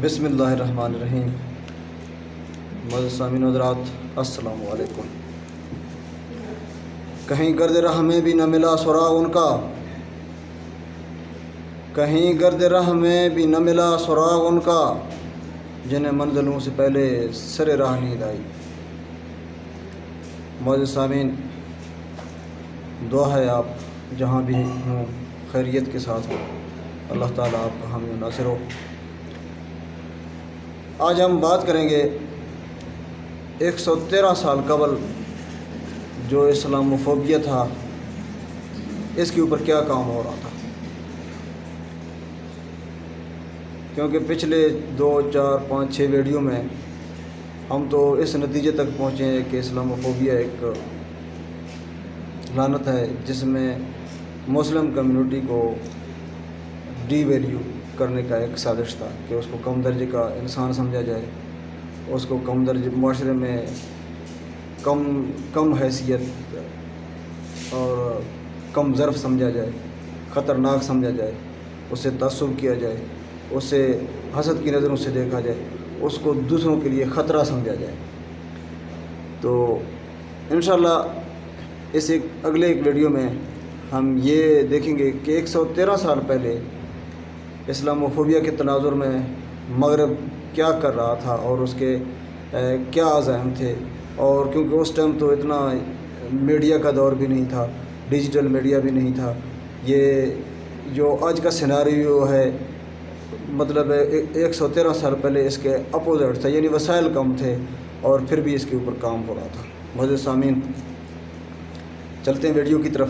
بسم اللہ الرحمن الرحیم۔ معزز سامعین حضرات، السلام علیکم۔ کہیں گرد راہ میں بھی نہ ملا سراغ ان کا، کہیں گرد راہ میں بھی نہ ملا سراغ ان کا، جنہیں منزلوں سے پہلے سر راہ نیند آئی۔ معزز سامعین، دعا ہے آپ جہاں بھی ہوں خیریت کے ساتھ ہوں، اللہ تعالیٰ آپ کا حامی و ناصر ہو۔ آج ہم بات کریں گے 113 سال قبل جو اسلاموفوبیا تھا، اس کے اوپر کیا کام ہو رہا تھا، کیونکہ پچھلے 2 4 5 6 ویڈیو میں ہم تو اس نتیجے تک پہنچے ہیں کہ اسلاموفوبیا ایک لعنت ہے، جس میں مسلم کمیونٹی کو ڈی ویلیو کرنے کا ایک سازش تھا کہ اس کو کم درجے کا انسان سمجھا جائے، اس کو کم درجے معاشرے میں کم حیثیت اور کم ظرف سمجھا جائے، خطرناک سمجھا جائے، اس سے تعصب کیا جائے، اس سے حسد کی نظروں سے دیکھا جائے، اس کو دوسروں کے لیے خطرہ سمجھا جائے۔ تو انشاءاللہ اس اگلے ویڈیو میں ہم یہ دیکھیں گے کہ 113 سال پہلے اسلاموفوبیا کے تناظر میں مغرب کیا کر رہا تھا اور اس کے کیا عزائم تھے، اور کیونکہ اس ٹائم تو اتنا میڈیا کا دور بھی نہیں تھا، ڈیجیٹل میڈیا بھی نہیں تھا، یہ جو آج کا سیناریو ہے مطلب 113 سال پہلے اس کے اپوزٹ تھا، یعنی وسائل کم تھے اور پھر بھی اس کے اوپر کام ہو رہا تھا۔ معزز سامعین، چلتے ہیں ویڈیو کی طرف۔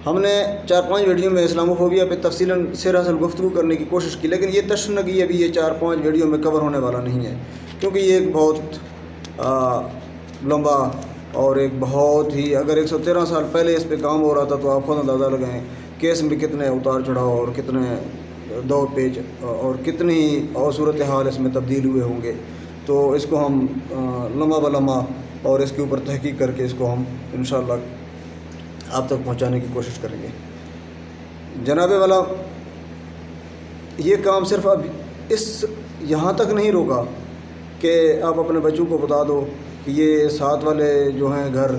ہم نے 4-5 ویڈیو میں اسلاموفوبیا پہ تفصیلاً سیر اصل گفتگو کرنے کی کوشش کی، لیکن یہ تشنگی ابھی یہ 4-5 ویڈیو میں کور ہونے والا نہیں ہے، کیونکہ یہ ایک بہت لمبا اور ایک بہت ہی، اگر 113 سال پہلے اس پہ کام ہو رہا تھا تو آپ خود اندازہ لگائیں کہ اس میں کتنے اتار چڑھاؤ اور کتنے دو پیج اور کتنی اور صورتحال اس میں تبدیل ہوئے ہوں گے۔ تو اس کو ہم لمحہ بلمحہ اور اس کے اوپر تحقیق کر کے اس کو ہم انشاءاللہ آپ تک پہنچانے کی کوشش کریں گے۔ جناب والا، یہ کام صرف اب یہاں تک نہیں روکا کہ آپ اپنے بچوں کو بتا دو کہ یہ ساتھ والے جو ہیں گھر،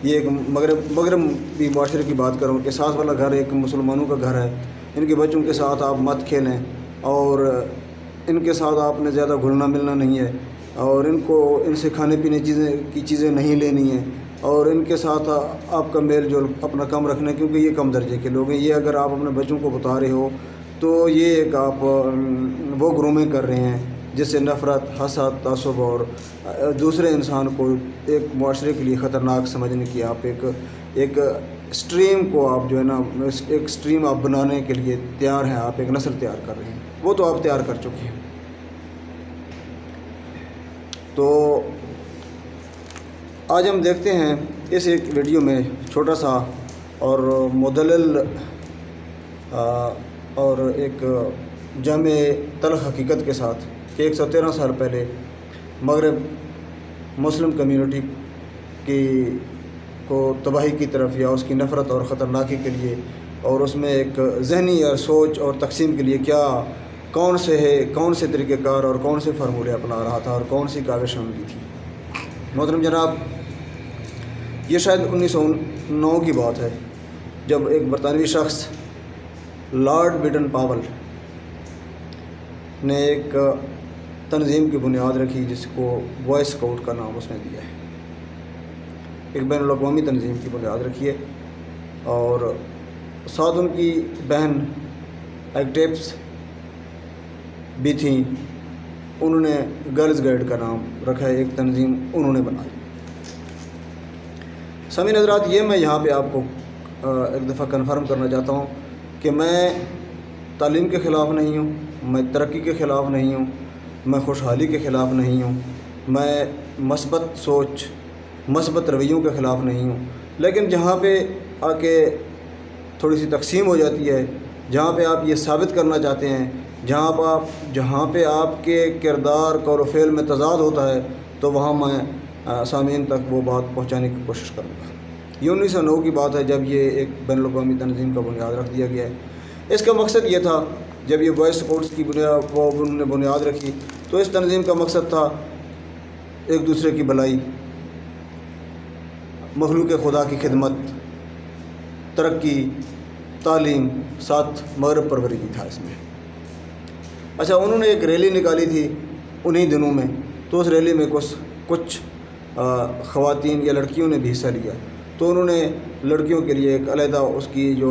یہ ایک مغربی معاشرے کی بات کروں کہ ساتھ والا گھر ایک مسلمانوں کا گھر ہے، ان کے بچوں کے ساتھ آپ مت کھیلیں اور ان کے ساتھ آپ نے زیادہ گھلنا ملنا نہیں ہے، اور ان سے کھانے پینے کی چیزیں نہیں لینی ہیں، اور ان کے ساتھ آپ کا میل جول اپنا کم رکھنا ہے، کیونکہ یہ کم درجے کے لوگ ہیں۔ یہ اگر آپ اپنے بچوں کو بتا رہے ہو تو یہ ایک آپ وہ گرومنگ کر رہے ہیں جس سے نفرت، حسد، تعصب اور دوسرے انسان کو ایک معاشرے کے لیے خطرناک سمجھنے کی آپ ایک اسٹریم کو آپ جو ہے نا ایک اسٹریم آپ بنانے کے لیے تیار ہیں، آپ ایک نسل تیار کر رہے ہیں، وہ تو آپ تیار کر چکے ہیں۔ تو آج ہم دیکھتے ہیں اس ایک ویڈیو میں چھوٹا سا اور مدلل اور ایک جامع تلخ حقیقت کے ساتھ کہ 113 سال پہلے مغرب مسلم کمیونٹی کو تباہی کی طرف یا اس کی نفرت اور خطرناکی کے لیے اور اس میں ایک ذہنی اور سوچ اور تقسیم کے لیے کون سے طریقہ کار اور کون سے فارمولے اپنا رہا تھا اور کون سی کاوش عملی تھی۔ محترم جناب، یہ شاید 1909 کی بات ہے، جب ایک برطانوی شخص لارڈ بیڈن پاول نے ایک تنظیم کی بنیاد رکھی جس کو بوائے اسکاؤٹ کا نام اس نے دیا ہے، ایک بین الاقوامی تنظیم کی بنیاد رکھی ہے، اور ساتھ ان کی بہن ایکٹیپس بھی تھیں، انہوں نے گرلز گائیڈ کا نام رکھا ہے، ایک تنظیم انہوں نے بنائی۔ سامعین حضرات، یہ میں یہاں پہ آپ کو ایک دفعہ کنفرم کرنا چاہتا ہوں کہ میں تعلیم کے خلاف نہیں ہوں، میں ترقی کے خلاف نہیں ہوں، میں خوشحالی کے خلاف نہیں ہوں، میں مثبت سوچ، مثبت رویوں کے خلاف نہیں ہوں، لیکن جہاں پہ آ کے تھوڑی سی تقسیم ہو جاتی ہے، جہاں پہ آپ یہ ثابت کرنا چاہتے ہیں، جہاں پہ آپ کے کردار قول و فعل میں تضاد ہوتا ہے، تو وہاں میں سامعین تک وہ بات پہنچانے کی کوشش کروں گا۔ یہ 1909 کی بات ہے جب یہ ایک بین الاقوامی تنظیم کا بنیاد رکھ دیا گیا ہے۔ اس کا مقصد یہ تھا، جب یہ بوائے اسکاؤٹس کی انہوں نے بنیاد رکھی تو اس تنظیم کا مقصد تھا ایک دوسرے کی بھلائی، مخلوق خدا کی خدمت، ترقی، تعلیم، ساتھ مغرب پروری بھی تھا اس میں۔ اچھا، انہوں نے ایک ریلی نکالی تھی انہی دنوں میں، تو اس ریلی میں کچھ خواتین یا لڑکیوں نے بھی حصہ لیا، تو انہوں نے لڑکیوں کے لیے ایک علیحدہ اس کی جو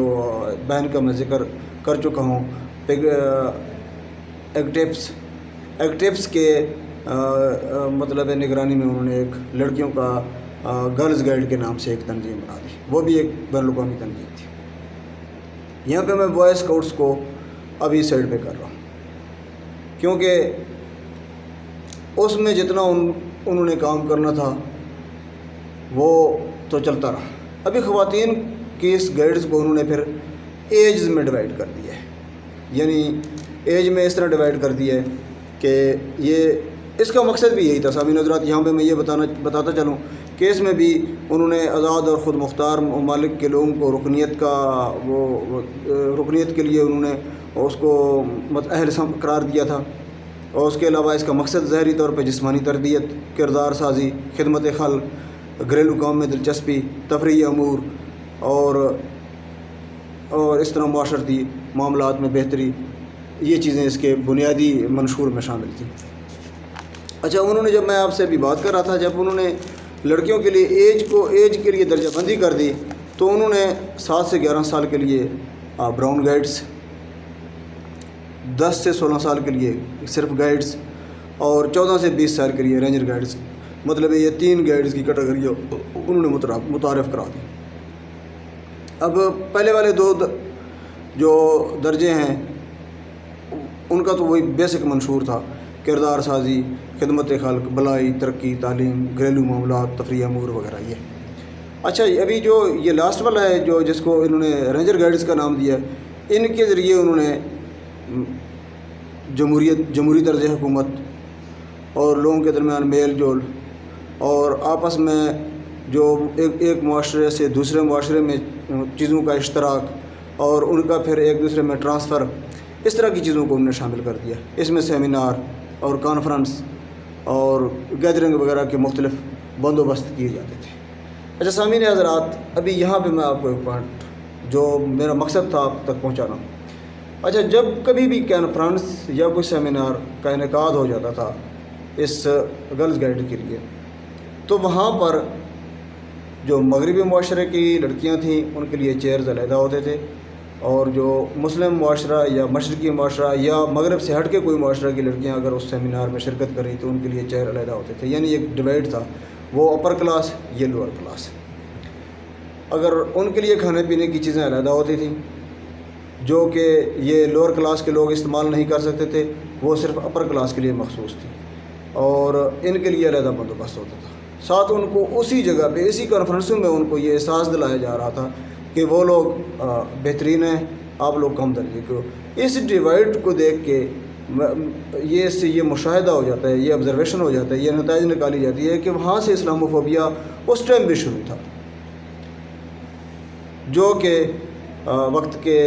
بہن کا میں ذکر کر چکا ہوں، ایکٹیپس کے مطلب نگرانی میں انہوں نے ایک لڑکیوں کا گرلز گائیڈ کے نام سے ایک تنظیم بنا دی، وہ بھی ایک بین الاقوامی تنظیم تھی۔ یہاں پہ میں بوائے اسکاؤٹس کو ابھی سائڈ پہ کر رہا ہوں، کیونکہ اس میں جتنا انہوں نے کام کرنا تھا وہ تو چلتا رہا۔ ابھی خواتین کی اس گائیڈز کو انہوں نے پھر ایجز میں ڈیوائڈ کر دیا ہے، یعنی ایج میں اس طرح ڈیوائڈ کر دیا ہے کہ یہ اس کا مقصد بھی یہی تھا۔ سامعین حضرات، یہاں پہ میں یہ بتاتا چلوں کہ اس میں بھی انہوں نے آزاد اور خود مختار ممالک کے لوگوں کو رکنیت کے لیے انہوں نے اس کو اہل قرار دیا تھا، اور اس کے علاوہ اس کا مقصد ظاہری طور پہ جسمانی تربیت، کردار سازی، خدمت خلق، گھریلو کام میں دلچسپی، تفریحی امور اور اس طرح معاشرتی معاملات میں بہتری، یہ چیزیں اس کے بنیادی منشور میں شامل تھیں۔ اچھا، انہوں نے جب میں آپ سے بھی بات کر رہا تھا، جب انہوں نے لڑکیوں کے لیے ایج کے لیے درجہ بندی کر دی، تو انہوں نے 7 سے 11 سال کے لیے براؤن گائیڈز، 10 سے 16 سال کے لیے صرف گائیڈز، اور 14 سے 20 سال کے لیے رینجر گائیڈز، مطلب یہ 3 گائیڈز کی کیٹیگری انہوں نے متعارف کرا دی۔ اب پہلے والے 2 جو درجے ہیں ان کا تو وہی بیسک منشور تھا، کردار سازی، خدمت خلق، بھلائی، ترقی، تعلیم، گھریلو معاملات، تفریح امور وغیرہ یہ۔ اچھا، ابھی جو یہ لاسٹ والا ہے جو جس کو انہوں نے رینجر گائیڈز کا نام دیا ہے، ان کے ذریعے انہوں نے جمہوری طرز حکومت اور لوگوں کے درمیان میل جول اور آپس میں جو ایک معاشرے سے دوسرے معاشرے میں چیزوں کا اشتراک اور ان کا پھر ایک دوسرے میں ٹرانسفر، اس طرح کی چیزوں کو انہوں نے شامل کر دیا۔ اس میں سیمینار اور کانفرنس اور گیدرنگ وغیرہ کے مختلف بندوبست کیے جاتے تھے۔ اچھا سامعین حضرات، ابھی یہاں پہ میں آپ کو ایک پوائنٹ جو میرا مقصد تھا آپ تک پہنچانا۔ اچھا، جب کبھی بھی کانفرنس یا کوئی سیمینار کا انعقاد ہو جاتا تھا اس گرلز گائیڈ کے لیے، تو وہاں پر جو مغربی معاشرے کی لڑکیاں تھیں ان کے لیے چیئرز علیحدہ ہوتے تھے، اور جو مسلم معاشرہ یا مشرقی معاشرہ یا مغرب سے ہٹ کے کوئی معاشرہ کی لڑکیاں اگر اس سیمینار میں شرکت کریں تو ان کے لیے چیئر علیحدہ ہوتے تھے، یعنی ایک ڈیوائڈ تھا، وہ اپر کلاس یہ لوور کلاس۔ اگر ان کے لیے کھانے پینے کی چیزیں علیحدہ ہوتی تھیں جو کہ یہ لوور کلاس کے لوگ استعمال نہیں کر سکتے تھے، وہ صرف اپر کلاس کے لیے مخصوص تھی، اور ان کے لیے علیحدہ بندوبست ہوتا تھا۔ ساتھ ان کو اسی جگہ پہ اسی کانفرنسوں میں ان کو یہ احساس دلایا جا رہا تھا کہ وہ لوگ بہترین ہیں، آپ لوگ کم درجے کے ہو۔ اس ڈیوائڈ کو دیکھ کے یہ مشاہدہ ہو جاتا ہے، یہ آبزرویشن ہو جاتا ہے، یہ نتائج نکالی جاتی ہے کہ وہاں سے اسلاموفوبیا اس ٹائم بھی شروع تھا، جو کہ وقت کے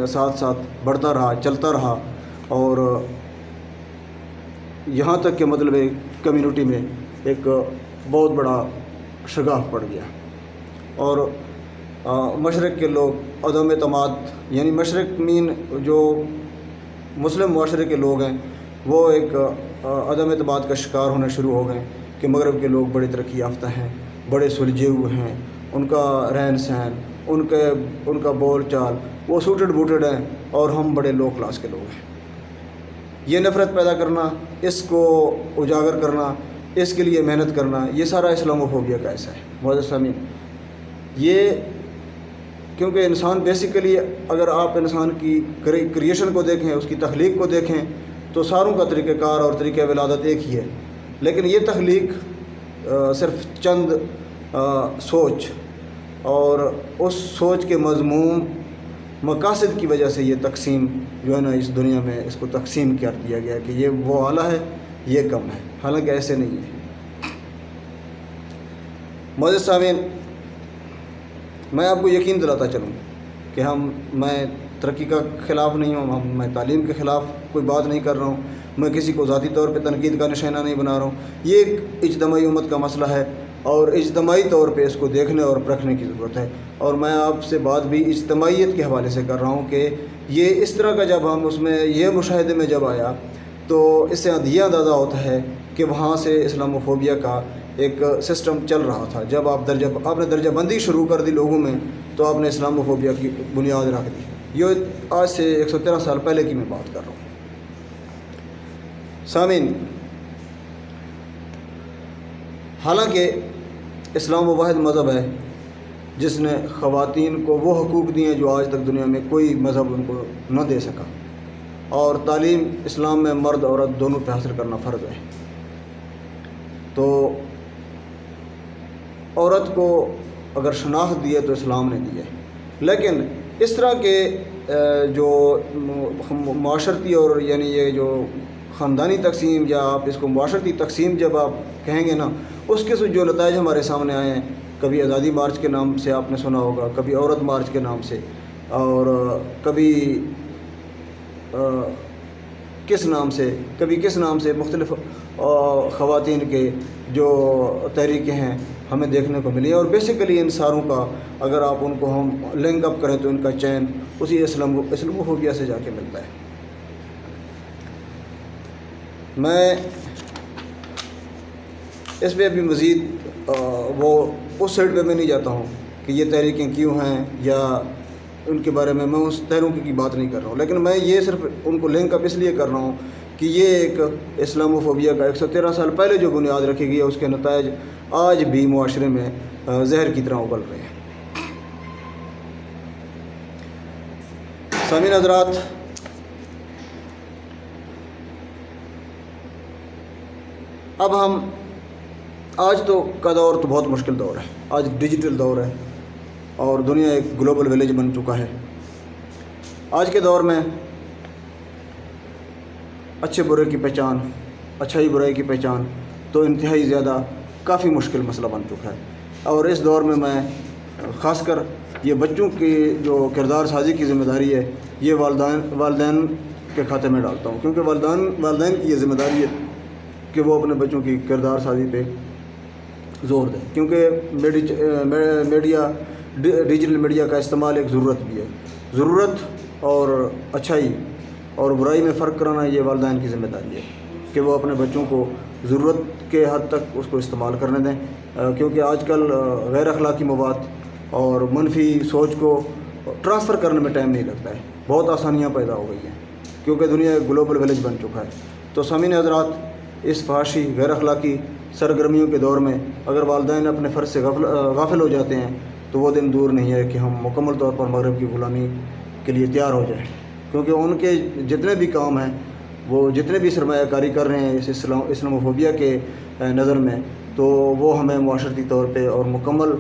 ساتھ ساتھ بڑھتا رہا، چلتا رہا، اور یہاں تک کہ مطلب کمیونٹی میں ایک بہت بڑا شگاف پڑ گیا، اور مشرق کے لوگ عدم اعتماد، یعنی مشرق مین جو مسلم معاشرے کے لوگ ہیں وہ ایک عدم اعتماد کا شکار ہونا شروع ہو گئے کہ مغرب کے لوگ بڑے ترقی یافتہ ہیں، بڑے سلجھے ہوئے ہیں، ان کا رہن سہن، ان کا بول چال، وہ سوٹڈ بوٹڈ ہیں، اور ہم بڑے لو کلاس کے لوگ ہیں۔ یہ نفرت پیدا کرنا، اس کو اجاگر کرنا، اس کے لیے محنت کرنا، یہ سارا اسلاموفوبیا کا ایسا ہے۔ معزز سامعین، یہ کیونکہ انسان بیسیکلی اگر آپ انسان کی کریشن کو دیکھیں، اس کی تخلیق کو دیکھیں، تو ساروں کا طریقہ کار اور طریقہ ولادت ایک ہی ہے، لیکن یہ تخلیق صرف چند سوچ اور اس سوچ کے مضمون مقاصد کی وجہ سے یہ تقسیم جو ہے نا اس دنیا میں اس کو تقسیم کر دیا گیا کہ یہ وہ اعلیٰ ہے، یہ کم ہے، حالانکہ ایسے نہیں ہے۔ معزز سامعین، میں آپ کو یقین دلاتا چلوں کہ میں ترقی کا خلاف نہیں ہوں، میں تعلیم کے خلاف کوئی بات نہیں کر رہا ہوں، میں کسی کو ذاتی طور پہ تنقید کا نشانہ نہیں بنا رہا ہوں۔ یہ ایک اجتماعی امت کا مسئلہ ہے اور اجتماعی طور پہ اس کو دیکھنے اور پرکھنے کی ضرورت ہے، اور میں آپ سے بات بھی اجتماعیت کے حوالے سے کر رہا ہوں کہ یہ اس طرح کا جب ہم اس میں یہ مشاہدے میں جب آیا تو اس سے یہ اندازہ ہوتا ہے کہ وہاں سے اسلاموفوبیا کا ایک سسٹم چل رہا تھا۔ جب آپ نے درجہ بندی شروع کر دی لوگوں میں تو آپ نے اسلاموفوبیا کی بنیاد رکھ دی۔ یہ آج سے 113 سال پہلے کی میں بات کر رہا ہوں۔ سامعین، حالانکہ اسلام وہ واحد مذہب ہے جس نے خواتین کو وہ حقوق دیے ہیں جو آج تک دنیا میں کوئی مذہب ان کو نہ دے سکا، اور تعلیم اسلام میں مرد عورت دونوں پہ حاصل کرنا فرض ہے۔ تو عورت کو اگر شناخت دی ہے تو اسلام نے دی ہے، لیکن اس طرح کے جو معاشرتی اور یعنی یہ جو خاندانی تقسیم یا آپ اس کو معاشرتی تقسیم جب آپ کہیں گے نا، اس کے جو نتائج ہمارے سامنے آئے ہیں، کبھی آزادی مارچ کے نام سے آپ نے سنا ہوگا، کبھی عورت مارچ کے نام سے، اور کبھی کس نام سے مختلف خواتین کے جو تحریکیں ہیں ہمیں دیکھنے کو ملی، اور بیسیکلی ان ساروں کا اگر آپ ان کو ہم لنک اپ کریں تو ان کا چین اسی اسلاموفوبیا سے جا کے ملتا ہے۔ میں اس پہ ابھی مزید وہ اس سائڈ پہ میں نہیں جاتا ہوں کہ یہ تحریکیں کیوں ہیں یا ان کے بارے میں اس تحریک کی بات نہیں کر رہا ہوں، لیکن میں یہ صرف ان کو لنک اپ اس لیے کر رہا ہوں کہ یہ ایک اسلاموفوبیا کا 113 سال پہلے جو بنیاد رکھی گئی ہے اس کے نتائج آج بھی معاشرے میں زہر کی طرح اگل رہے ہیں۔ سامعین حضرات، اب ہم آج کا دور تو بہت مشکل دور ہے، آج ڈیجیٹل دور ہے اور دنیا ایک گلوبل ولیج بن چکا ہے۔ آج کے دور میں اچھے برے کی پہچان، اچھائی برائی کی پہچان تو انتہائی زیادہ کافی مشکل مسئلہ بن چکا ہے، اور اس دور میں میں خاص کر یہ بچوں کی جو کردار سازی کی ذمہ داری ہے یہ والدین کے کھاتے میں ڈالتا ہوں، کیونکہ والدین کی یہ ذمہ داری ہے کہ وہ اپنے بچوں کی کردار سازی پہ زور دیں، کیونکہ ڈیجیٹل میڈیا کا استعمال ایک ضرورت بھی ہے۔ ضرورت اور اچھائی اور برائی میں فرق کرانا یہ والدین کی ذمہ داری ہے کہ وہ اپنے بچوں کو ضرورت کے حد تک اس کو استعمال کرنے دیں، کیونکہ آج کل غیر اخلاقی مواد اور منفی سوچ کو ٹرانسفر کرنے میں ٹائم نہیں لگتا ہے، بہت آسانیاں پیدا ہو گئی ہیں کیونکہ دنیا ایک گلوبل ولیج بن چکا ہے۔ تو سامعین حضرات، اس فحاشی غیر اخلاقی سرگرمیوں کے دور میں اگر والدین اپنے فرض سے غافل ہو جاتے ہیں تو وہ دن دور نہیں ہے کہ ہم مکمل طور پر مغرب کی غلامی کے لیے تیار ہو جائیں، کیونکہ ان کے جتنے بھی کام ہیں، وہ جتنے بھی سرمایہ کاری کر رہے ہیں اس اسلاموفوبیا کے نظر میں، تو وہ ہمیں معاشرتی طور پہ اور مکمل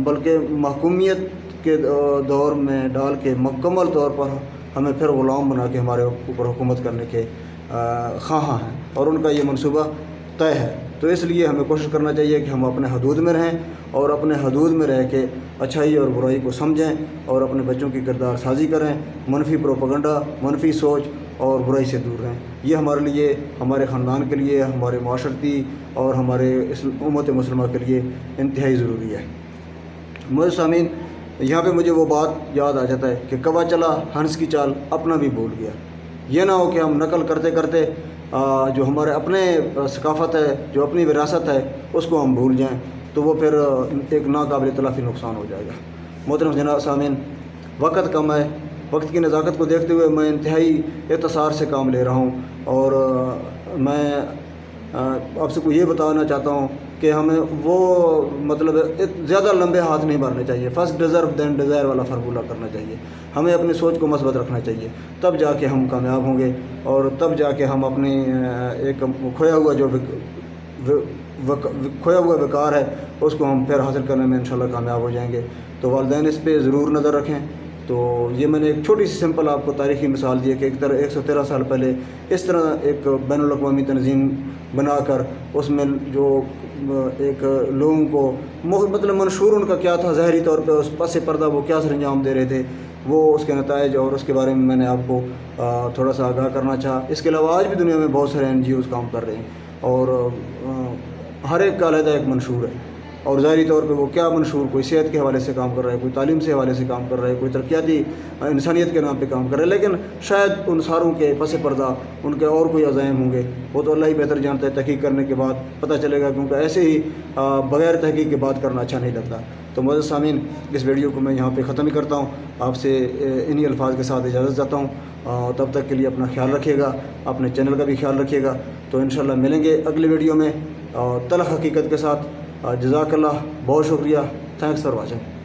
بلکہ محکومیت کے دور میں ڈال کے مکمل طور پر ہمیں پھر غلام بنا کے ہمارے اوپر حکومت کرنے کے خواہاں ہیں، اور ان کا یہ منصوبہ طے ہے۔ تو اس لیے ہمیں کوشش کرنا چاہیے کہ ہم اپنے حدود میں رہیں اور اپنے حدود میں رہ کے اچھائی اور برائی کو سمجھیں اور اپنے بچوں کی کردار سازی کریں، منفی پروپیگنڈا، منفی سوچ اور برائی سے دور رہیں۔ یہ ہمارے لیے، ہمارے خاندان کے لیے، ہمارے معاشرتی اور ہمارے امت مسلمہ کے لیے انتہائی ضروری ہے۔ مجھے سامعین، یہاں پہ مجھے وہ بات یاد آ جاتا ہے کہ کوا چلا ہنس کی چال اپنا بھی بھول گیا۔ یہ نہ ہو کہ ہم نقل کرتے کرتے جو ہمارے اپنے ثقافت ہے، جو اپنی وراثت ہے، اس کو ہم بھول جائیں تو وہ پھر ایک ناقابل تلافی نقصان ہو جائے گا۔ محترم جناب سامعین، وقت کم ہے، وقت کی نزاکت کو دیکھتے ہوئے میں انتہائی اختصار سے کام لے رہا ہوں، اور میں آپ سے کو یہ بتانا چاہتا ہوں کہ ہمیں وہ مطلب زیادہ لمبے ہاتھ نہیں مارنے چاہیے، فرسٹ ڈیزرو دین ڈیزائر والا فارمولہ کرنا چاہیے۔ ہمیں اپنی سوچ کو مثبت رکھنا چاہیے، تب جا کے ہم کامیاب ہوں گے، اور تب جا کے ہم اپنی ایک کھویا ہوا وقار ہے اس کو ہم پھر حاصل کرنے میں انشاءاللہ کامیاب ہو جائیں گے۔ تو والدین اس پہ ضرور نظر رکھیں۔ تو یہ میں نے ایک چھوٹی سی سمپل آپ کو تاریخی مثال دی ہے کہ 113 سال پہلے اس طرح ایک بین الاقوامی تنظیم بنا کر اس میں جو ایک لوگوں کو مطلب منشور ان کا کیا تھا ظاہری طور پہ، اس پس پردہ وہ کیا سر انجام دے رہے تھے، وہ اس کے نتائج اور اس کے بارے میں نے آپ کو تھوڑا سا آگاہ کرنا چاہا۔ اس کے علاوہ آج بھی دنیا میں بہت سارے NGOs کام کر رہے ہیں اور ہر ایک کا علیحدہ ایک منشور ہے، اور ظاہری طور پہ وہ کیا منشور، کوئی صحت کے حوالے سے کام کر رہا ہے، کوئی تعلیم سے حوالے سے کام کر رہا ہے، کوئی ترقیاتی انسانیت کے نام پہ کام کر رہا ہے، لیکن شاید ان ساروں کے پس پردہ ان کے اور کوئی عزائم ہوں گے، وہ تو اللہ ہی بہتر جانتا ہے، تحقیق کرنے کے بعد پتہ چلے گا، کیونکہ ایسے ہی بغیر تحقیق کے بات کرنا اچھا نہیں لگتا۔ تو معزز سامعین، اس ویڈیو کو میں یہاں پہ ختم ہی کرتا ہوں، آپ سے انہی الفاظ کے ساتھ اجازت چاہتا ہوں، تب تک کے لیے اپنا خیال رکھیے گا، اپنے چینل کا بھی خیال رکھیے گا۔ تو انشاءاللہ ملیں گے اگلی ویڈیو میں تلخ حقیقت کے ساتھ۔ جزاک اللہ، بہت شکریہ، تھینکس فار واچنگ۔